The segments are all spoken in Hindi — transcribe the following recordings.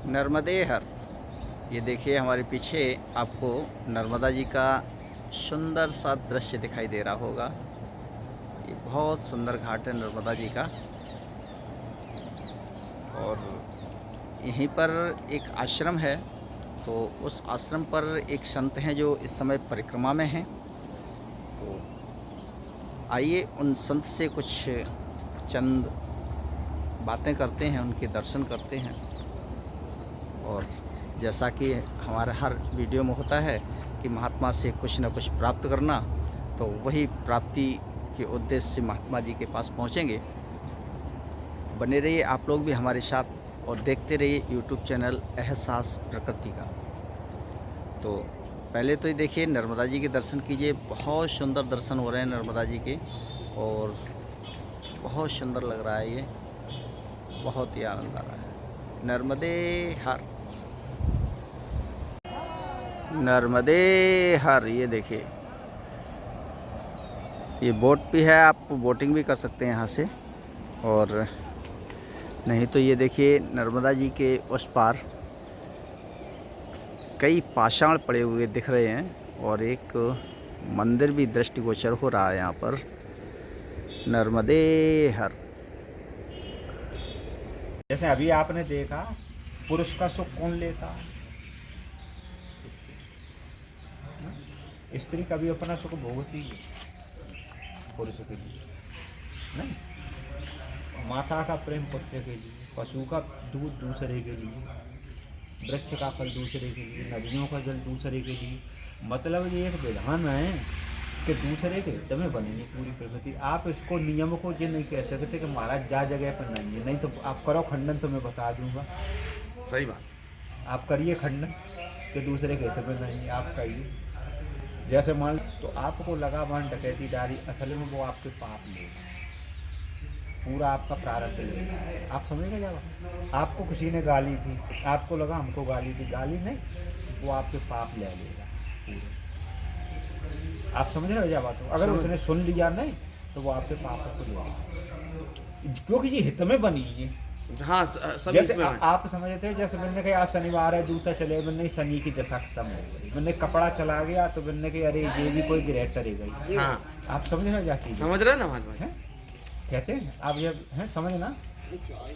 नर्मदे हर। ये देखिए हमारे पीछे आपको नर्मदा जी का सुंदर सा दृश्य दिखाई दे रहा होगा। ये बहुत सुंदर घाट है नर्मदा जी का। और यहीं पर एक आश्रम है, तो उस आश्रम पर एक संत हैं जो इस समय परिक्रमा में हैं। तो आइए उन संत से कुछ चंद बातें करते हैं, उनके दर्शन करते हैं। और जैसा कि हमारे हर वीडियो में होता है कि महात्मा से कुछ न कुछ प्राप्त करना, तो वही प्राप्ति के उद्देश्य से महात्मा जी के पास पहुँचेंगे। बने रहिए आप लोग भी हमारे साथ और देखते रहिए यूट्यूब चैनल एहसास प्रकृति का। तो पहले तो ये देखिए नर्मदा जी के दर्शन कीजिए। बहुत सुंदर दर्शन हो रहे हैं नर्मदा जी के, और बहुत सुंदर लग रहा है। ये बहुत ही आनंद आ रहा है। नर्मदे हर, नर्मदे हर। ये देखिए ये बोट भी है, आप बोटिंग भी कर सकते हैं यहाँ से। और नहीं तो ये देखिए नर्मदा जी के उस पार कई पाषाण पड़े हुए दिख रहे हैं, और एक मंदिर भी दृष्टिगोचर हो रहा है यहाँ पर। नर्मदे हर। जैसे अभी आपने देखा, पुरुष का सुख कौन लेता है? स्त्री कभी अपना सुख भोगती है पुरुष के लिए नहीं। माता का प्रेम पुत्र के लिए, पशु का दूध दूसरे के लिए, वृक्ष का फल दूसरे के लिए, नदियों का जल दूसरे के लिए। मतलब ये एक विधान है कि दूसरे के हित में बनी है पूरी प्रकृति। आप इसको नियम को ये नहीं कह सकते कि महाराज जा जगह पर नहीं है, नहीं तो आप करो खंडन तो मैं बता दूंगा। सही बात। आप करिए खंडन कि दूसरे के हित में नहीं है, आप करिए। जैसे मान तो आपको लगा मान डकैती डाली, असल में वो आपके पाप लेगा, पूरा आपका प्रारब्ध लेगा। आप समझ गए? जब आपको किसी ने गाली दी, आपको लगा हमको गाली दी, गाली नहीं, वो आपके पाप ले लेगा पूरे। आप समझ रहे हो जब बात? अगर उसने सुन लिया नहीं तो वो आपके पाप को लेगा, क्योंकि ये हित में बनी है। हाँ, सभी जैसे इसमें हैं। आप समझते हैं, जैसे मैंने कहा आज शनिवार है, जूता चले, मैंने शनि की दशा खत्म हो गई, मैंने कपड़ा चला गया, तो मैंने कहा अरे ये भी कोई ग्रह टरे गई। हाँ, आप समझ रहे हो जाती समझ रहे हैं ना महात्मा जी? है? कहते हैं आप ये है समझना।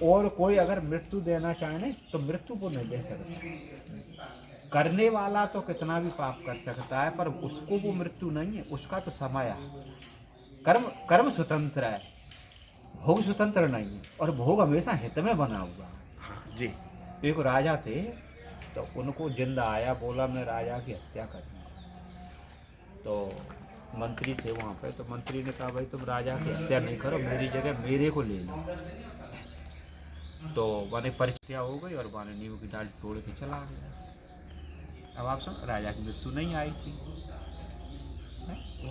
और कोई अगर मृत्यु देना चाहे तो मृत्यु को नहीं दे सकता। करने वाला तो कितना भी पाप कर सकता है, पर उसको वो मृत्यु नहीं है, उसका तो समय है। कर्म कर्म स्वतंत्र है, भोग स्वतंत्र नहीं है, और भोग हमेशा हित में बना हुआ है। हाँ जी। एक राजा थे, तो उनको जिंदा आया, बोला मैं राजा की हत्या करूँगा। तो मंत्री थे वहाँ पे, तो मंत्री ने कहा भाई तुम राजा की हत्या नहीं करो, मेरी जगह मेरे को ले लो। तो माने परिचय हो गई, और माने नींबू की डाल तोड़ के चला गया। अब आप सुन, राजा की मृत्यु नहीं आई थी।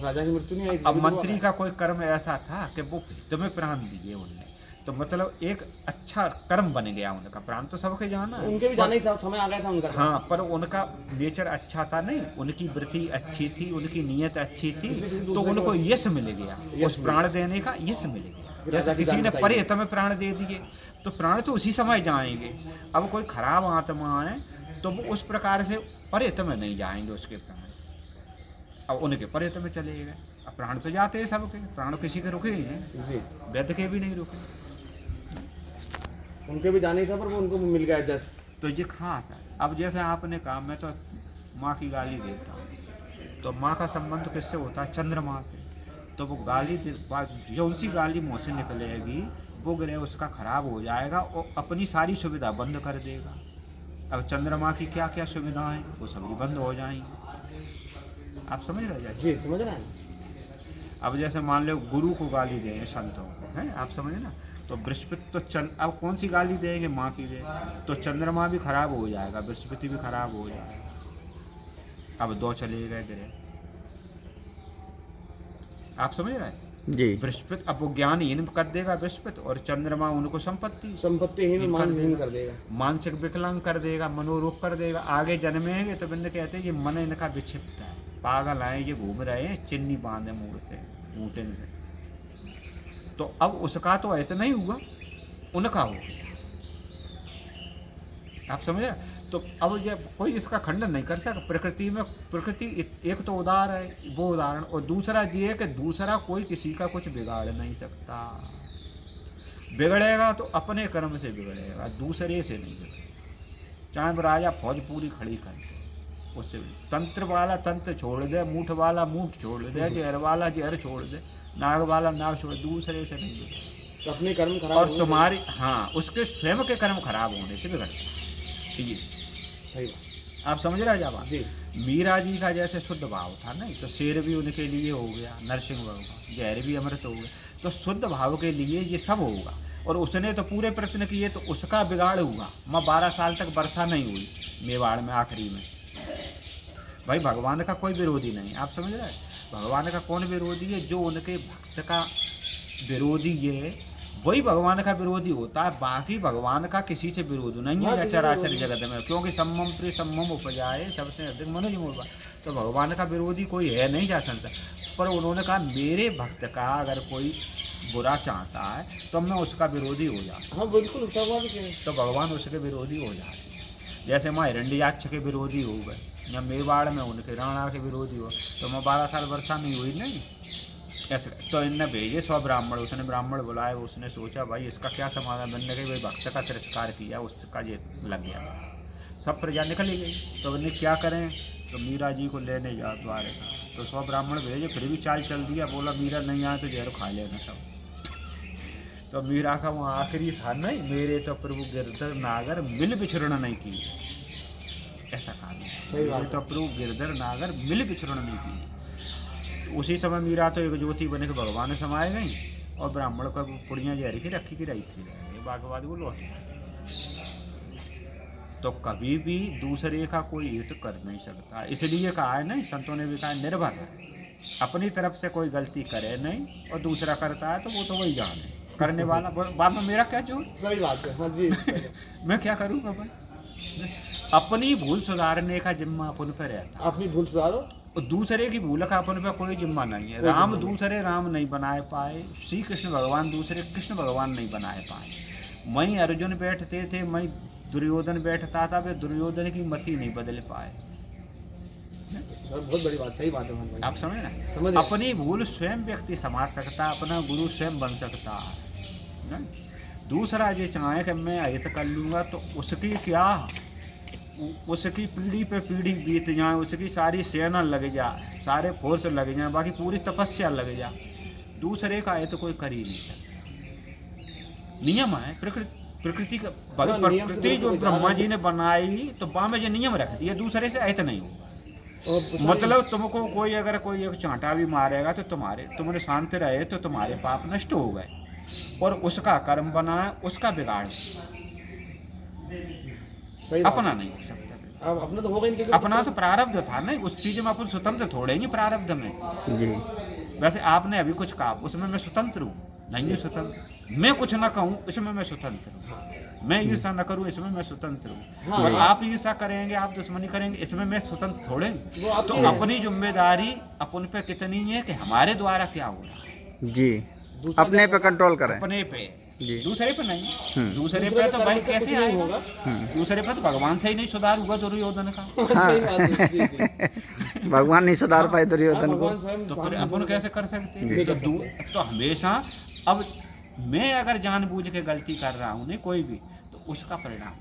राजा की मृत्यु नहीं आई थी। अब मंत्री का कोई कर्म ऐसा था कि वो तुम्हें प्राण दिए उनने, तो मतलब एक अच्छा कर्म बन गया उनका। प्राण तो सबके जाना है, उनके भी जाने था, समय आ गया था उनका। हाँ, पर उनका नेचर अच्छा था नहीं, उनकी वृत्ति अच्छी थी, उनकी नीयत अच्छी थी, तो उनको यश मिल गया, उस प्राण देने का यश मिल गया। जैसे किसी ने परे हित में प्राण दे दिए, तो प्राण तो उसी समय जाएंगे। अब कोई खराब आत्मा है तो वो उस प्रकार से परे हित में नहीं जाएंगे उसके प्राण, अब उनके परे हित में चले गए। अब प्राण तो जाते हैं सबके, प्राण किसी के रुके ही हैं जी, वैद्य के भी नहीं रुके। उनके भी जाने था, पर वो उनको मिल गया जस। तो ये खास है। अब जैसे आपने कहा मैं तो माँ की गाली देता हूँ, तो माँ का संबंध किससे होता है? चंद्रमा से। तो वो गाली जो उसी गाली मुँह से निकलेगी, वो ग्रह उसका खराब हो जाएगा और अपनी सारी सुविधा बंद कर देगा। अब चंद्रमा की क्या क्या सुविधाएं, वो सभी बंद हो जाएंगी। आप समझ रहे जी, समझ रहे हैं। अब जैसे मान लो गुरु को गाली दें संतों को, हैं आप समझे ना, तो बृहस्पति तो अब कौन सी गाली देंगे? माँ की दे, तो चंद्रमा भी खराब हो जाएगा, बृहस्पति भी खराब हो जाएगा। अब दो चले गए ग्रह, आप समझ रहे हैं? जी। बृहस्पति अब वो ज्ञानहीन कर देगा बृहस्पति, और चंद्रमा उनको संपत्तिहीन, मानहीन कर देगा, मानसिक विकलांग कर देगा, मनोरोग कर देगा। आगे जन्मेंगे तो बंदे कहते हैं ये मन इनका विक्षिप्त है, पागल आए, ये घूम रहे हैं चिन्नी बांधे मुड़ से, ऊँटन से। तो अब उसका तो ऐसा नहीं हुआ, उनका हो गया। आप समझ रहे हैं? तो अब ये कोई इसका खंडन नहीं कर सकता। प्रकृति में प्रकृति एक तो उदार है, वो उदाहरण, और दूसरा ये है कि दूसरा कोई किसी का कुछ बिगाड़ नहीं सकता। बिगड़ेगा तो अपने कर्म से बिगड़ेगा, दूसरे से नहीं बिगड़ेगा। चाहे वो राजा फौज पूरी खड़ी कर दे, उससे तंत्र वाला तंत्र छोड़ दे, मूठ वाला मूठ छोड़ दे, जहर वाला जहर छोड़ दे, नाग वाला नाग छोड़ दे, दूसरे से नहीं बिगड़ेगा। तो अपने कर्म खराब और होंगे। तुम्हारी, हाँ, उसके स्वयं के कर्म खराब होने से बिगड़ता। जी, सही बात। आप समझ रहे हैं? जी मीरा जी का जैसे शुद्ध भाव था नहीं, तो शेर भी उनके लिए हो गया, नरसिंह भगवान, जहर भी अमृत हो गया। तो शुद्ध भाव के लिए ये सब होगा। और उसने तो पूरे प्रयत्न किए, तो उसका बिगाड़ हुआ। मैं 12 साल तक वर्षा नहीं हुई मेवाड़ में आखिरी में। भाई भगवान का कोई विरोधी नहीं, आप समझ रहे हैं? भगवान का कौन विरोधी है? जो उनके भक्त का विरोधी है, वही भगवान का विरोधी होता है। बाकी भगवान का किसी से विरोध नहीं हाँ, है किसी से चराचर विरोध जगत में, क्योंकि सम्मम प्रिय सम्मम उपजाए, सबसे अधिक मनुज मूल। तो भगवान का विरोधी कोई है नहीं जा सकता। पर उन्होंने कहा मेरे भक्त का अगर कोई बुरा चाहता है तो मैं उसका विरोधी हो जाता। हाँ बिल्कुल स्वाभाविक है। तो भगवान उसके विरोधी हो जाते। जैसे मैं हिरण्ययाक्ष के विरोधी हो गए, या मेवाड़ में उनके राणा के विरोधी हो, तो मैं 12 साल वर्षा नहीं हुई नहीं ऐसे। तो इनने भेजे 100 ब्राह्मण, उसने ब्राह्मण बुलाए, उसने सोचा भाई इसका क्या समाधान बनने के, भाई भक्त का तिरस्कार किया, उसका ये लग गया। सब प्रजा निकल ही गई। तो उन्हें क्या करें? तो मीरा जी को लेने जा द्वारका। तो 100 ब्राह्मण भेजे, फिर भी चाल चल दिया, बोला मीरा नहीं आए तो जहर खा लेना सब। तो मीरा का वो आखिरी था नहीं, मेरे तो प्रभु गिरधर नागर मिल विचरण नहीं की, ऐसा कहा। सही बात मेरे तो प्रभु गिरधर नागर मिल विचरण नहीं की। उसी समय मीरा तो एक ज्योति बने के भगवान समाये गई, और ब्राह्मण का पुड़ियाँ जहरी की रखी की रही थी, बागवाद वो लौट। तो कभी भी दूसरे का कोई हित कर नहीं सकता। इसलिए कहा है नहीं, संतों ने भी कहा निर्भर अपनी तरफ से कोई गलती करे नहीं, और दूसरा करता है तो वो तो वही जाने करने वाला। बाद में मेरा क्या जोर? सही बात है। हाँ जी मैं क्या करूँगा भाई? अपनी भूल सुधारने का जिम्मा अपन पर रहता। अपनी भूल सुधारो, और दूसरे की भूल का अपन पर कोई जिम्मा नहीं है। राम दूसरे राम नहीं बनाए पाए, श्री कृष्ण भगवान दूसरे कृष्ण भगवान नहीं बनाए पाए। वहीं अर्जुन बैठते थे, वहीं दुर्योधन बैठता था, वे दुर्योधन की मति नहीं बदल पाए। सर बहुत बड़ी बात, सही बात है मोहन भाई। आप समझ ना? समझ अपनी भूल स्वयं व्यक्ति समाज सकता, अपना गुरु स्वयं बन सकता है। दूसरा जो चाहे कि मैं हित कर लूँगा, तो उसकी क्या, उसकी पीढ़ी पे पीढ़ी बीत जाए, उसकी सारी सेना लग जाए, सारे फोर्स लग जाए, बाकी पूरी तपस्या लग जाए, दूसरे का हित कोई कर ही नहीं सकता। नियम है प्रकृति का। प्रकृति जो ब्रह्मा जी ने बनाई, तो वहाँ में जो नियम रख दिया, दूसरे से हित नहीं होगा। मतलब तुमको कोई अगर कोई एक चांटा भी मारेगा, तो तुमने शांत रहे तो तुम्हारे पाप नष्ट हो गए, और उसका कर्म बना, उसका बिगाड़ अपना नहीं हो सकता। अब अपना तो होगा ही नहीं, अपना तो प्रारब्ध था नहीं, उस चीज में अपन स्वतंत्र थोड़े ही प्रारब्ध में। जी वैसे आपने अभी कुछ कहा, उसमें मैं स्वतंत्र हूँ नहीं, स्वतंत्र। मैं कुछ ना कहूँ, इसमें मैं स्वतंत्र हूँ। मैं ईर्षा न करूँ, इसमें मैं स्वतंत्र हूँ। और आप ईर्षा करेंगे, आप दुश्मनी करेंगे, इसमें मैं स्वतंत्र थोड़े। तो अपनी जिम्मेदारी अपन पे कितनी है कि हमारे द्वारा क्या हो रहा है। जी, अपने पे कंट्रोल करें। अपने पे, जी। दूसरे पे नहीं। दूसरे पे तो भाई कैसे आएगा? दूसरे पे तो भगवान से ही नहीं सुधार हुआ दुर्योधन का। सही बात है, जी, जी। भगवान नहीं सुधार पाए दुर्योधन को, भगवान स्वयं तो फिर अपन कैसे कर सकते नहीं हैं? कर सकते। तो हमेशा, अब मैं अगर जानबूझ के गलती कर रहा हूँ नहीं कोई भी, तो उसका परिणाम,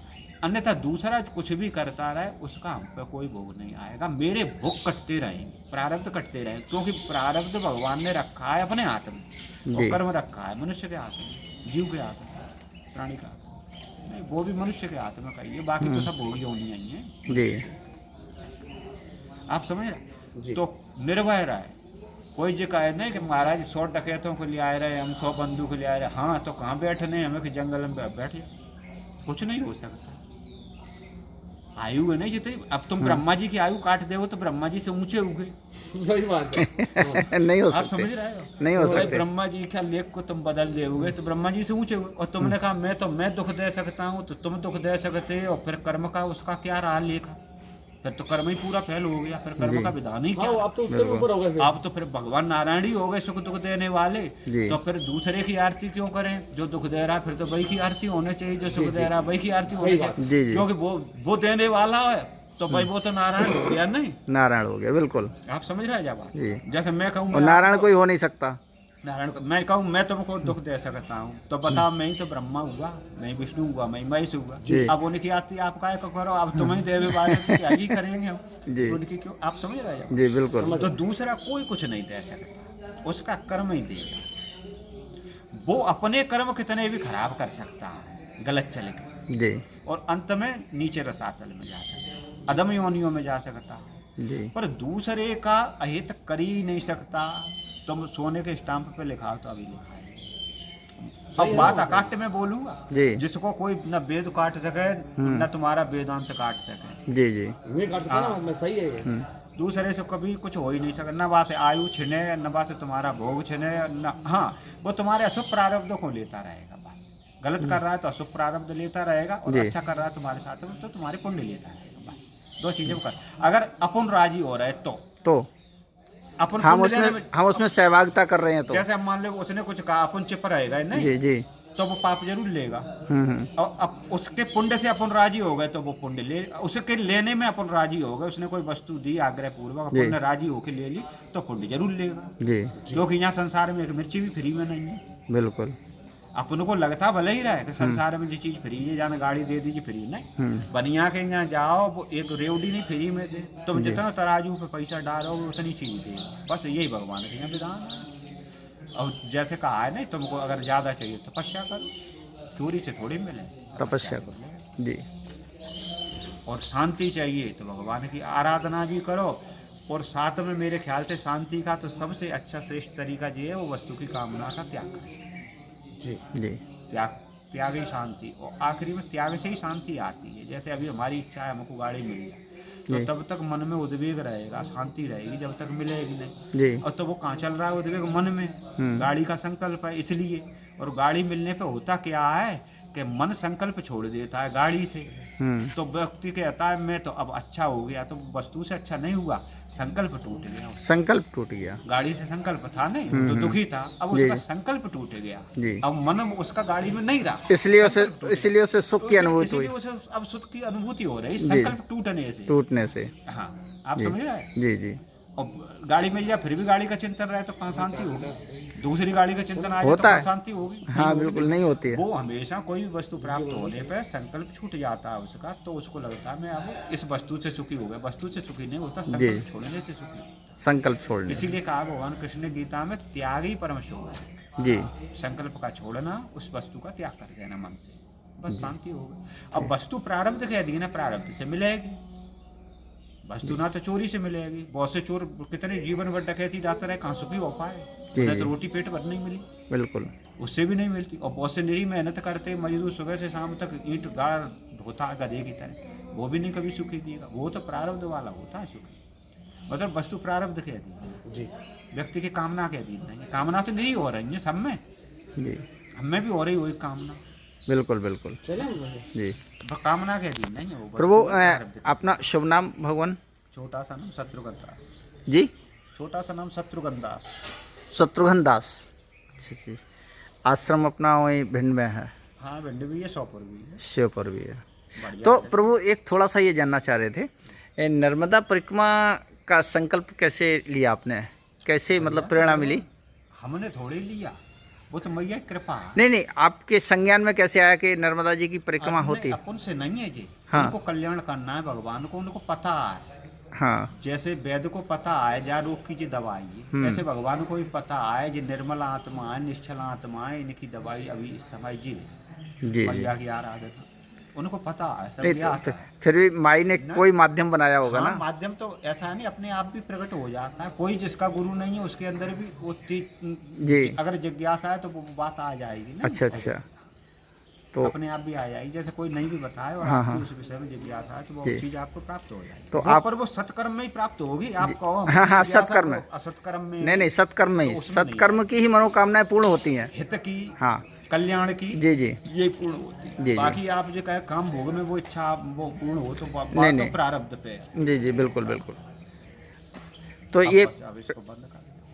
अन्यथा दूसरा कुछ भी करता रहे, उसका हम पे कोई भोग नहीं आएगा। मेरे भोग कटते रहेंगे, प्रारब्ध कटते रहेंगे, क्योंकि प्रारब्ध भगवान ने रखा है अपने हाथ में, और कर्म रखा है मनुष्य के हाथ में, जीव के हाथ में, प्राणी के हाथ में नहीं, वो भी मनुष्य के हाथ में कहिए, बाकी तो सब भोग योनि नहीं है। जी आप समझ रहे? जी। तो निर्भय रहे। कोई जो कहे नहीं कि महाराज 100 डकैतों को ले आए रहे, हम 100 बंदूक ले आए रहे, हाँ तो कहाँ बैठने, हमें कि जंगल में बैठ जाए, कुछ नहीं हो सकता। आयु है नहीं जितनी, अब तुम ब्रह्मा जी की आयु काट दे तो ब्रह्मा जी से ऊंचे उगे। सही बात है। नहीं हो आप सकते, समझ रहे हो? नहीं हो तो भाई सकते। ब्रह्मा जी का लेख को तुम बदल दोगे तो ब्रह्मा जी से ऊंचे हुए, और तुमने कहा मैं दुख दे सकता हूँ, तो तुम दुख दे सकते हो, और फिर कर्म का उसका क्या रहा लेखा? फिर तो कर्म ही पूरा फैल हो गया, फिर कर्म जी। का विधान ही हाँ क्या। वो आप तो उससे भी ऊपर हो गए फिर। अब तो फिर भगवान नारायण ही हो गए सुख दुख देने वाले। जी। तो फिर दूसरे की आरती क्यों करें? जो दुख दे रहा है फिर तो वही की आरती होनी चाहिए, जो सुख दे रहा है वही की आरती होनी सही बात। चाहिए। जी जी क्योंकि वो देने वाला है तो भाई वो तो नारायण हो गया नहीं। नारायण हो गया, बिल्कुल। आप समझ रहे हैं जब जी। जैसे मैं कहूँ और नारायण कोई हो नहीं सकता। नारायण मैं कहूँ मैं तुमको दुख दे सकता हूँ, तो बताओ मैं ही तो ब्रह्मा हुआ, मैं ही विष्णु हुआ, मैं ही महेश हुआ। जी। अब उनकी आरती आप काय को करो, अब तुम्हें देवे वाले तो क्या ही करेंगे हम। जी। उनकी क्यों, आप समझ रहे हैं? जी बिल्कुल। तो दूसरा कोई कुछ नहीं दे सकता, उसका कर्म ही देगा। वो अपने कर्म कितने भी खराब कर सकता है गलत चले के, जी और अंत में नीचे रसातल में जा सकता, अदम योनियों में जा सकता है। जी पर दूसरे का अहित कर ही नहीं सकता। तुम सोने के स्टाम्प पे लिखा हो तो अभी लिखा है। अब बात अकाट में बोलूंगा, जी जिसको कोई न वेद काट सके न तुम्हारा वेदांत काट सके। जी जी नहीं काट सकता ना, मैं सही है ये। दूसरे से कभी कुछ हो ही नहीं सकता, न बात से आयु छिने, न बात से तुम्हारा भोग छिने, न हाँ वो तुम्हारे अशुभ प्रारब्ध को लेता रहेगा। बस गलत कर रहा है तो अशुभ प्रारब्ध लेता रहेगा, और जी। अच्छा कर रहा है तुम्हारे साथ में तो तुम्हारे पुण्य लेता रहेगा। बस दो चीजें कर, अगर अपन राजी हो रहे तो अपन हम पुण्य लेने उसमें में- हम उसमें सहभागिता कर रहे हैं तो। जैसे अब मान लो उसने कुछ कहा, अपन चुप रहेगा नहीं, जी जी तो वो पाप जरूर लेगा। और अब उसके पुण्य से अपन राजी हो गए तो वो पुण्य ले, उसके लेने में अपन राजी हो गए, उसने कोई वस्तु दी आग्रह पूर्वक, जी। अपन राजी होके ले ली तो पुण्य जरूर लेगा। जी क्योंकि यहाँ संसार में एक मिर्ची भी फ्री में नहीं है। बिल्कुल। अपन को लगता भले ही रहे कि संसार में जो चीज फ्री है, जाने गाड़ी दे दीजिए फ्री नहीं, बनिया के यहाँ जाओ वो एक रेवड़ी नहीं फ्री में दे, तुम जितना तराजू पे पैसा डालोगे उतनी चीज दे। बस यही भगवान के यहाँ विधान है। और जैसे कहा है नहीं, तुमको अगर ज्यादा चाहिए तपस्या करो, चोरी से थोड़ी मिले, तपस्या करो। जी और शांति चाहिए तो भगवान की आराधना भी करो। और साथ में मेरे ख्याल से शांति का तो सबसे अच्छा श्रेष्ठ तरीका ये है, वो वस्तु की कामना का त्याग करें। जी जी त्याग ही शांति, और आखिरी में त्याग से ही शांति आती है। जैसे अभी हमारी इच्छा है हमको गाड़ी मिल जाए, तो जी। तब तक मन में उद्वेग रहेगा, शांति रहेगी जब तक मिलेगी नहीं। जी और तो वो कहाँ चल रहा है उद्वेग? मन में। गाड़ी का संकल्प है इसलिए। और गाड़ी मिलने पे होता क्या है कि मन संकल्प छोड़ देता है गाड़ी से, तो व्यक्ति कहता है मैं तो अब अच्छा हो गया, तो वस्तु से अच्छा नहीं हुआ, संकल्प टूट गया। संकल्प टूट गया। गाड़ी से संकल्प था नहीं, तो दुखी था, अब जी। उसका संकल्प टूट गया, जी। अब मन उसका गाड़ी में नहीं रहा, इसलिए उसे सुख की अनुभूति हुई। इसीलिए उसे अब सुख की अनुभूति हो रही जी। संकल्प टूटने से। टूटने से। हाँ आप जी। समझ रहे हैं? जी जी और गाड़ी मिल जाए फिर भी गाड़ी का चिंतन रहे तो कहाँ शांति होगी? दूसरी गाड़ी का चिंतन आ जाए तो होता कहाँ है। शांति होगी? हाँ नहीं होगी। बिल्कुल नहीं होती है। वो हमेशा कोई भी वस्तु प्राप्त होने पर संकल्प छूट जाता है उसका, तो उसको लगता है मैं अब इस वस्तु से सुखी हो गया। वस्तु से सुखी नहीं होता, संकल्प छोड़ने से सुखी होता। संकल्प छोड़ने। इसीलिए कहा भगवान कृष्ण ने गीता में, त्याग ही परम सुख है। जी संकल्प का छोड़ना, उस वस्तु का त्याग कर देना मन से, बस शांति हो गई। अब वस्तु प्रारब्ध के अधीन है, प्रारब्ध से मिलेगी वस्तु, ना तो चोरी से मिलेगी। बहुत से चोर कितने जीवन भर डकैती डालते रहे, कहाँ सुखी हो पाए? जी। उन्हें तो रोटी पेट भर नहीं मिली, बिल्कुल। उससे भी नहीं मिलती। और बहुत से निरी मेहनत करते मजदूर, सुबह से शाम तक ईंट गाड़ ढोता गधे की तरह, वो भी नहीं कभी सुखी दिएगा। वो तो प्रारब्ध वाला होता है सुखी। मतलब वस्तु प्रारब्ध के अधीन, जी व्यक्ति की कामना के अधीन नहीं है। कामना तो नहीं हो रही है सब में, जी हमें भी हो रही वही कामना, बिल्कुल बिल्कुल। चले हम लोग। जी पर कामना के अधीन नहीं है वो। प्रभु वस्तु प्रारब्ध के। अपना शुभ नाम भगवान? छोटा सा नाम शत्रुघ्न दास। जी छोटा सा नाम शत्रुघ्न दास। शत्रुघ्न दास। अच्छा जी। आश्रम अपना वही भिंड में है, हाँ भिंड भी है, शौपुर भी है, शिवपुर भी है। बढ़िया तो है। प्रभु एक थोड़ा सा ये जानना चाह रहे थे, ये नर्मदा परिक्रमा का संकल्प कैसे लिया आपने? कैसे मतलब प्रेरणा मिली? हमने थोड़ी लिया, वो तो मैया की कृपा है। नहीं नहीं, आपके संज्ञान में कैसे आया कि नर्मदा जी की परिक्रमा अपने- होती है? अपन से नहीं है जी। हाँ। उनको कल्याण करना है भगवान को, उनको पता है। हाँ जैसे वैद्य को पता है जा रोग की जो दवाई है, ऐसे भगवान को भी पता है जो निर्मल आत्मा है, निश्चल आत्मा है, इनकी दवाई अभी इस समय जी जी। मैया की आराधना, उनको पता है, सब नहीं ज्ञात तो है। फिर भी माई ने कोई माध्यम बनाया होगा हाँ, ना? माध्यम तो ऐसा नहीं, अपने आप भी प्रकट हो जाता है। कोई जिसका गुरु नहीं है उसके अंदर भी वो जी। अगर जिज्ञासा है तो वो बात आ जाएगी ना। अच्छा अच्छा। तो अपने आप भी आ जाएगी। जैसे कोई नहीं भी बताए और हाँ, आपकी हाँ। उस विषय में जिज्ञासा है तो वो जी। चीज आपको प्राप्त हो जाएगी। तो वो आप- पर वो सत्कर्म में ही प्राप्त होगी। आप कहो हाँ, हाँ, जिज्ञासा सत्कर्म को में। असत्कर्म में नहीं नहीं, सत्कर्म में ही, तो उसमें नहीं सत्कर्म की ही मनोकामनाएं पूर्ण होती हैं। हित की हाँ कल्याण की जी जी ये पूर्ण होती जी। है। बाकी आप जो कहे काम भोग में वो इच्छा वो पूर्ण हो तो नहीं, बात नहीं। तो प्रारब्ध पे है। जी जी बिल्कुल बिल्कुल। तो अब ये बस अब इसको बंद कर